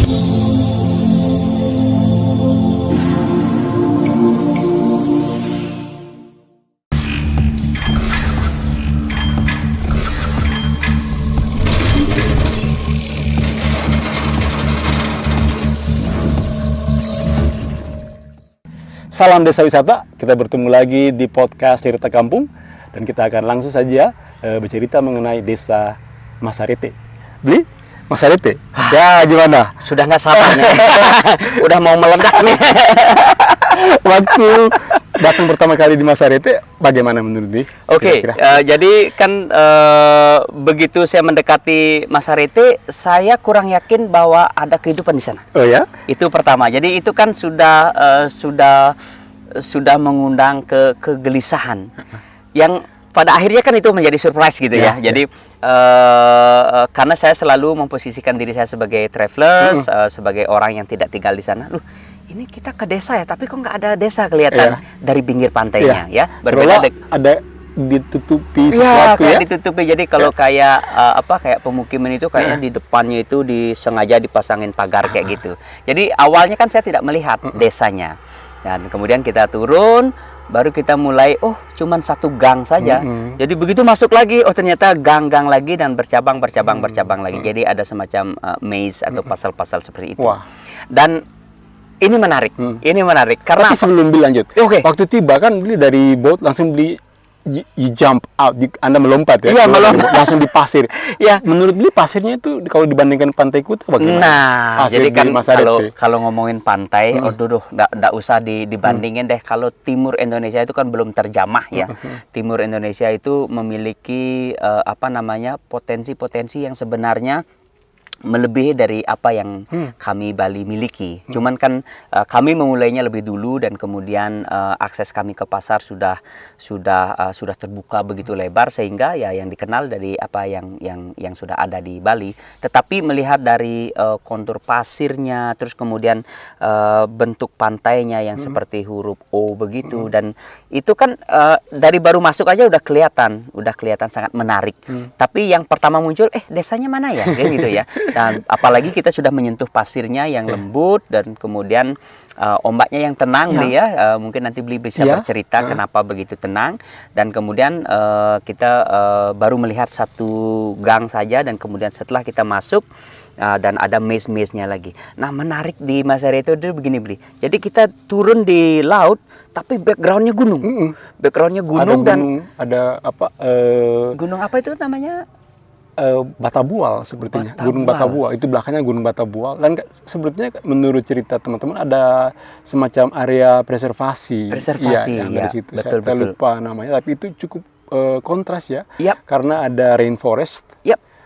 Salam Desa Wisata, kita bertemu lagi di podcast Cerita Kampung dan kita akan langsung saja bercerita mengenai Desa Masarete. Beli? Masarete? Ya gimana? Sudah nggak sabar nih. Udah mau meledak nih. Waktu datang pertama kali di Masarete, bagaimana menurut Bli? Oke, jadi kan begitu saya mendekati Masarete, saya kurang yakin bahwa ada kehidupan di sana. Oh ya? Itu pertama. Jadi itu kan sudah mengundang kegelisahan. Yang pada akhirnya kan itu menjadi surprise gitu ya. Jadi karena saya selalu memposisikan diri saya sebagai travelers, sebagai orang yang tidak tinggal di sana. Loh, ini kita ke desa ya, tapi kok nggak ada desa kelihatan dari pinggir pantainya ya. Berbeda ada ditutupi ya, sesuatu kayak ditutupi. Jadi kalau kayak kayak pemukiman itu kayaknya di depannya itu disengaja dipasangin pagar kayak gitu. Jadi awalnya kan saya tidak melihat desanya. Dan kemudian kita turun, baru kita mulai, oh cuman satu gang saja. Jadi begitu masuk lagi, oh ternyata gang-gang lagi dan bercabang lagi. Jadi ada semacam maze atau pasal-pasal seperti itu. Wah. Dan ini menarik karena tapi sebelum Bli lanjut, Oke. waktu tiba kan Bli dari boat langsung Bli jump out, Anda melompat ya? Iya, melompat. Langsung di pasir. Ya. Menurut Bli pasirnya itu kalau dibandingkan pantai Kuta bagaimana? Nah, pasir jadi kan di Masarete. kalau ngomongin pantai, nggak usah dibandingin deh. Kalau timur Indonesia itu kan belum terjamah ya. Timur Indonesia itu memiliki potensi-potensi yang sebenarnya melebihi dari apa yang kami Bali miliki. Cuman kan kami memulainya lebih dulu dan kemudian akses kami ke pasar sudah terbuka begitu lebar sehingga ya yang dikenal dari apa yang sudah ada di Bali. Tetapi melihat dari kontur pasirnya, terus kemudian bentuk pantainya yang seperti huruf O begitu, dan itu kan dari baru masuk aja udah kelihatan sangat menarik. Tapi yang pertama muncul, desanya mana ya, kayak gitu ya. Dan apalagi kita sudah menyentuh pasirnya yang lembut dan kemudian ombaknya yang tenang nih ya. Mungkin nanti Bli bisa bercerita kenapa begitu tenang. Dan kemudian kita baru melihat satu gang saja dan kemudian setelah kita masuk dan ada maze-maze-nya lagi. Nah, menarik di Masarete itu begini Bli. Jadi kita turun di laut tapi backgroundnya gunung. Backgroundnya gunung ada apa? Gunung apa itu namanya? Batabual sepertinya. Gunung Batabual itu belakangnya Gunung Batabual, dan sepertinya menurut cerita teman-teman ada semacam area preservasi yang dari situ. Betul. Saya lupa namanya, tapi itu cukup kontras ya. Karena ada rainforest.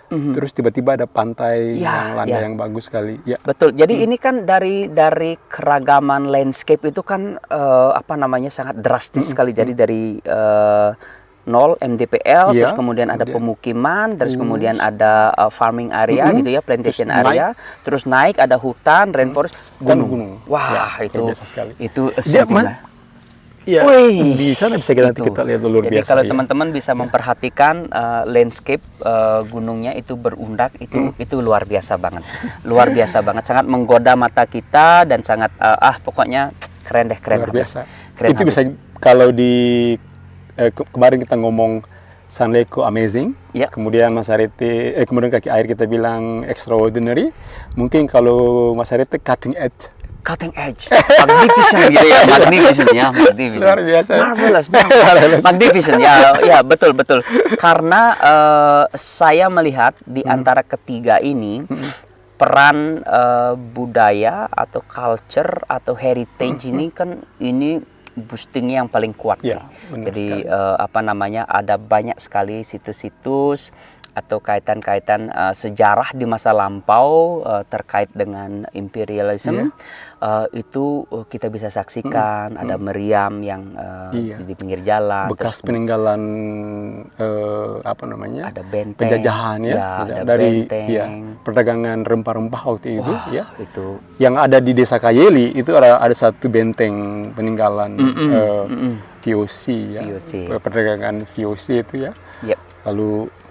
Terus tiba-tiba ada pantai yang landai yang bagus sekali. Betul. Jadi ini kan dari keragaman landscape itu kan sangat drastis sekali. Jadi dari 0 MDPL, terus kemudian ada pemukiman, terus kemudian ada farming area gitu ya, plantation area, terus naik ada hutan, rainforest, gunung. Wah, itu biasa sekali. Itu Iya. Di sana bisa kita lihat luar Jadi biasa. kalau teman-teman bisa memperhatikan landscape gunungnya itu berundak, itu luar biasa banget. Luar biasa banget, sangat menggoda mata kita dan sangat pokoknya keren luar biasa. Keren itu bisa kalau di kemarin kita ngomong Sanleko amazing, kemudian Masarete, kemudian kaki air kita bilang extraordinary. Mungkin kalau Masarete cutting edge, magnificent gitu ya, magnificent. Luar biasa. Marvelous. Magnificent ya betul. Karena saya melihat di antara ketiga ini peran budaya atau culture atau heritage ini kan boostingnya yang paling kuat. Jadi ada banyak sekali situs-situs atau kaitan-kaitan sejarah di masa lampau terkait dengan imperialisme. Itu kita bisa saksikan. Ada meriam yang di pinggir jalan, bekas peninggalan ada benteng, penjajahan ada dari benteng. Perdagangan rempah-rempah waktu itu. Itu yang ada di Desa Kayeli itu ada satu benteng peninggalan VOC perdagangan VOC itu ya. Lalu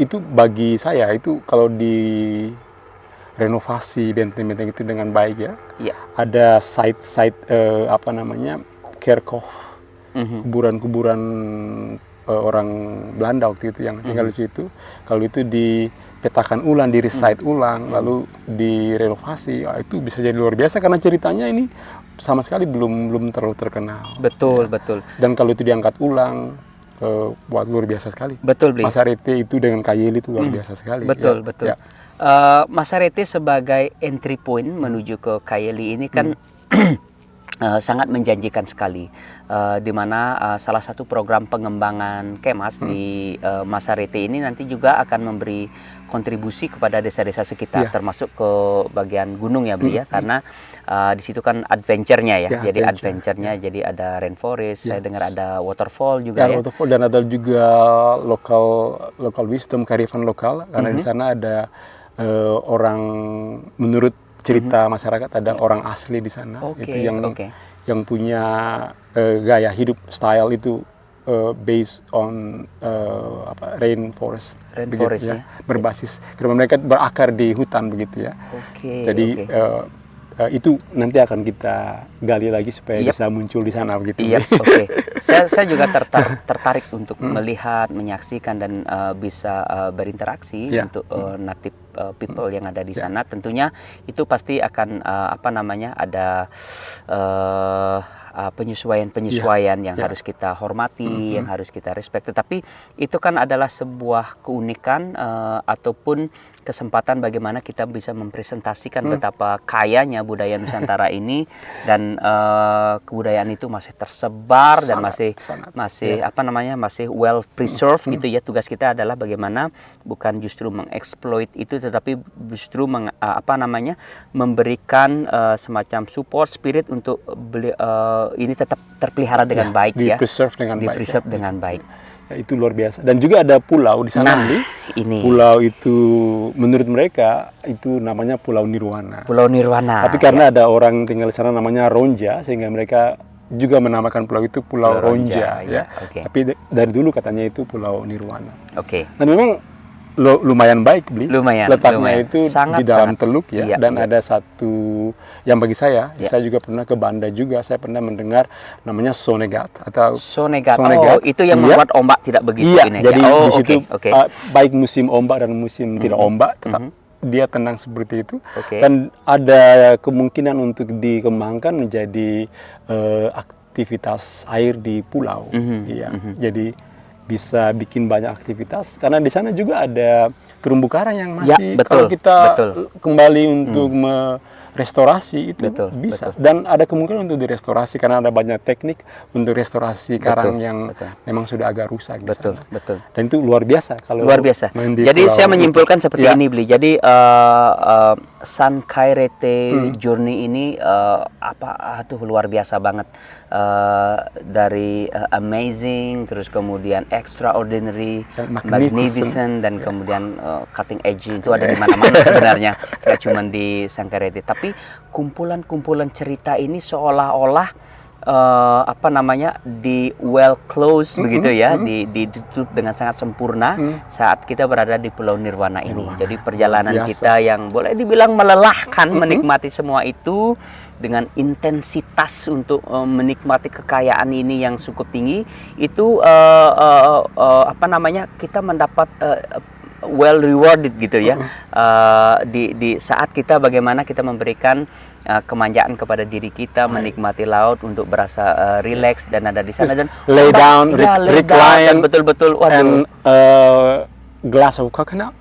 itu bagi saya itu kalau di renovasi benteng-benteng itu dengan baik ya. Iya. Ada site-site apa namanya, kerkhof, kuburan-kuburan orang Belanda waktu itu yang tinggal di situ. Kalau itu dipetakan ulang, di recite ulang, lalu direnovasi, itu bisa jadi luar biasa karena ceritanya ini sama sekali belum terlalu terkenal. Betul, ya. betul. Dan kalau itu diangkat ulang, buat luar biasa sekali. Betul, Bli. Masarete itu dengan Kayeli itu luar biasa sekali. Betul, ya. betul. Ya. Masarete sebagai entry point menuju ke Kayeli ini kan sangat menjanjikan sekali, di mana salah satu program pengembangan Kemas di Masarete ini nanti juga akan memberi kontribusi kepada desa-desa sekitar, termasuk ke bagian gunung ya, Bli ya, karena di situ kan adventure-nya ya, jadi adventure-nya, jadi ada rainforest, saya dengar ada waterfall juga ya. Waterfall, dan ada juga local wisdom, kearifan lokal, karena di sana ada orang, menurut cerita masyarakat ada orang asli di sana, itu yang punya gaya hidup, style itu based on rainforest begitu, ya. Berbasis karena mereka berakar di hutan begitu ya. Jadi itu nanti akan kita gali lagi supaya bisa muncul di sana begitu. Saya juga tertarik untuk melihat, menyaksikan dan bisa berinteraksi untuk native people yang ada di sana. Tentunya itu pasti akan ada penyesuaian yang harus kita hormati, yang harus kita respect. Tetapi itu kan adalah sebuah keunikan ataupun kesempatan bagaimana kita bisa mempresentasikan betapa kayanya budaya Nusantara ini, dan kebudayaan itu masih tersebar dan masih well preserved gitu ya. Tugas kita adalah bagaimana bukan justru mengeksploit itu, tetapi justru memberikan semacam support spirit untuk ini tetap terpelihara dengan baik ya. Di-preserve dengan baik. Ya, itu luar biasa. Dan juga ada pulau di sana, ini. Pulau itu menurut mereka itu namanya Pulau Nirwana. Pulau Nirwana. Tapi karena ada orang tinggal di sana namanya Ronja, sehingga mereka juga menamakan pulau itu Pulau Ronja ya. Tapi dari dulu katanya itu Pulau Nirwana. Dan memang lumayan baik, Bli. Letaknya itu di dalam teluk ya. Dan ada satu yang bagi saya juga pernah ke Banda juga, saya pernah mendengar namanya Sonegat atau Sonegat. Itu yang membuat ombak tidak begitu ini. Jadi di situ baik musim ombak dan musim tidak ombak tetap dia tenang seperti itu. Dan ada kemungkinan untuk dikembangkan menjadi aktivitas air di pulau. Jadi bisa bikin banyak aktivitas karena di sana juga ada terumbu karang yang masih kalau kita kembali untuk restorasi itu bisa. Dan ada kemungkinan untuk direstorasi karena ada banyak teknik untuk restorasi karang yang memang sudah agak rusak di sana. Dan itu luar biasa kalau Jadi saya menyimpulkan seperti ini, Bli. Jadi Sankairete journey ini luar biasa banget, dari amazing, terus kemudian extraordinary, magnificent, dan kemudian cutting edge itu ada di mana-mana sebenarnya, nggak cuma di Sankairete. Tapi kumpulan-kumpulan cerita ini seolah-olah di well close begitu ya, ditutup dengan sangat sempurna saat kita berada di Pulau Nirwana ini. Jadi perjalanan kita yang boleh dibilang melelahkan, menikmati semua itu dengan intensitas untuk menikmati kekayaan ini yang cukup tinggi, itu kita mendapat well rewarded gitu ya. Di saat kita bagaimana kita memberikan kemanjaan kepada diri kita, menikmati laut untuk berasa relax dan ada di sana, dan lay down, recline, betul-betul and glass of coconut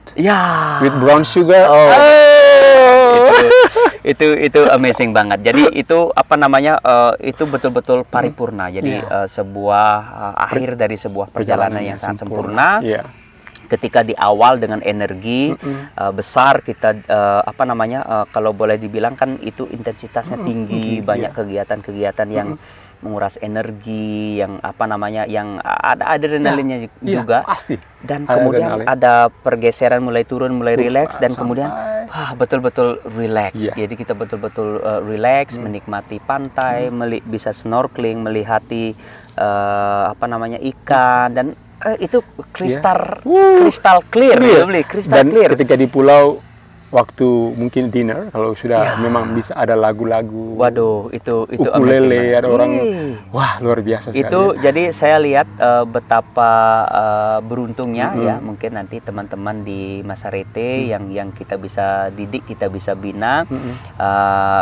with brown sugar. Itu amazing banget. Jadi itu itu betul-betul paripurna. Jadi sebuah akhir dari sebuah perjalanan yang sangat sempurna. Ketika di awal dengan energi besar kita kalau boleh dibilang kan itu intensitasnya tinggi, banyak kegiatan-kegiatan yang menguras energi, yang yang ada adrenalinnya juga. Pasti. Dan kemudian ada pergeseran, mulai turun, mulai relax, dan kemudian betul-betul relax. Jadi kita betul-betul relax, menikmati pantai, bisa snorkeling, melihati ikan, dan itu kristal clear, dan clear. Ketika di pulau waktu mungkin dinner kalau sudah memang bisa ada lagu-lagu. Waduh, itu ukulele, amazing ada orang, wah luar biasa sekali. Itu jadi saya lihat betapa beruntungnya ya, mungkin nanti teman-teman di Masarete yang kita bisa didik, kita bisa bina,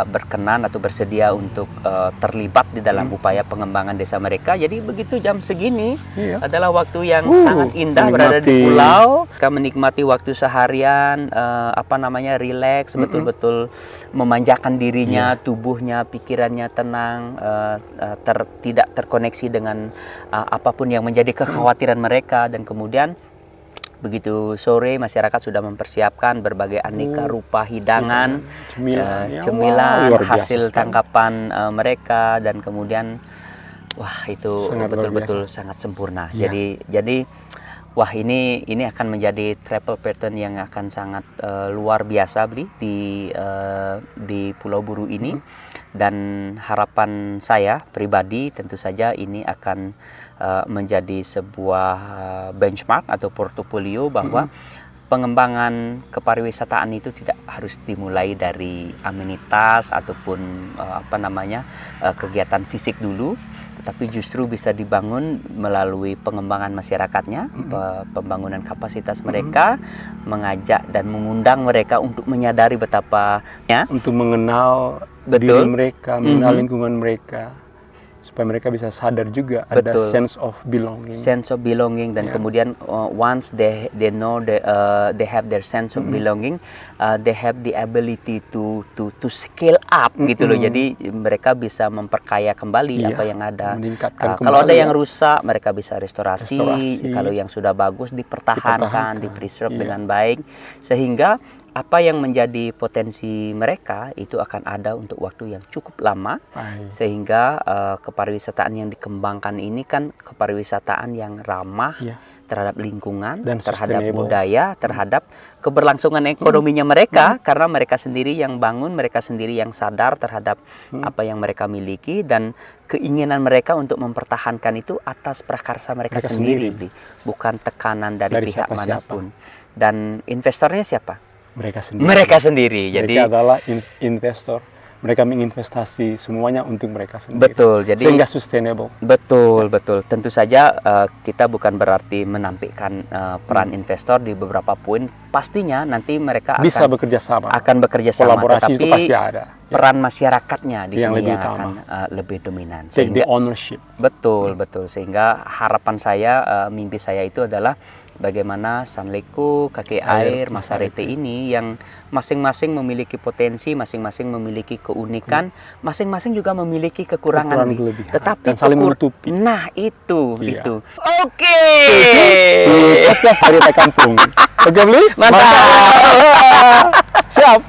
berkenan atau bersedia untuk terlibat di dalam upaya pengembangan desa mereka. Jadi begitu jam segini adalah waktu yang sangat indah berada di pulau, sekarang menikmati waktu seharian, rileks, betul-betul memanjakan dirinya, tubuhnya, pikirannya tenang, tidak terkoneksi dengan apapun yang menjadi kekhawatiran mereka. Dan kemudian begitu sore masyarakat sudah mempersiapkan berbagai aneka rupa hidangan, cemilan, hasil tangkapan mereka, dan kemudian wah itu betul-betul sangat sempurna. Jadi wah ini akan menjadi travel pattern yang akan sangat luar biasa di Pulau Buru ini. Dan harapan saya pribadi tentu saja ini akan menjadi sebuah benchmark atau portofolio bahwa pengembangan kepariwisataan itu tidak harus dimulai dari amenitas ataupun kegiatan fisik dulu, tetapi justru bisa dibangun melalui pengembangan masyarakatnya, pembangunan kapasitas mereka, mengajak dan mengundang mereka untuk menyadari betapa untuk mengenal diri mereka, mengenal lingkungan mereka, supaya mereka bisa sadar juga ada sense of belonging. Dan kemudian once they know they have their sense of belonging, they have the ability to scale up gitu loh. Jadi mereka bisa memperkaya kembali apa yang ada. Kalau ada yang rusak mereka bisa restorasi. Kalau yang sudah bagus dipertahankan, di-preserve dengan baik, sehingga apa yang menjadi potensi mereka itu akan ada untuk waktu yang cukup lama. Sehingga kepariwisataan yang dikembangkan ini kan kepariwisataan yang ramah terhadap lingkungan, dan terhadap budaya, terhadap keberlangsungan ekonominya mereka, karena mereka sendiri yang bangun, mereka sendiri yang sadar terhadap apa yang mereka miliki, dan keinginan mereka untuk mempertahankan itu atas prakarsa mereka sendiri, bukan tekanan dari pihak manapun. Dan investornya siapa? Mereka sendiri. Jadi mereka adalah investor. Mereka menginvestasi semuanya untuk mereka sendiri. Betul. Jadi sehingga sustainable. Betul. Tentu saja kita bukan berarti menampilkan peran investor di beberapa poin. Pastinya nanti mereka bisa bekerja sama. Kolaborasi itu pasti ada. Peran masyarakatnya di sini lebih akan lebih dominan. Take the ownership. Betul. Sehingga harapan saya, mimpi saya itu adalah bagaimana Sanleco, Kakek Air, Masarete ini yang masing-masing memiliki potensi, masing-masing memiliki keunikan, masing-masing juga memiliki kekurangan. Tetapi dan saling menutupi. Nah, itu. Oke. Podcast Cerita Kampung. Oke, Bli? Mantap. Siap.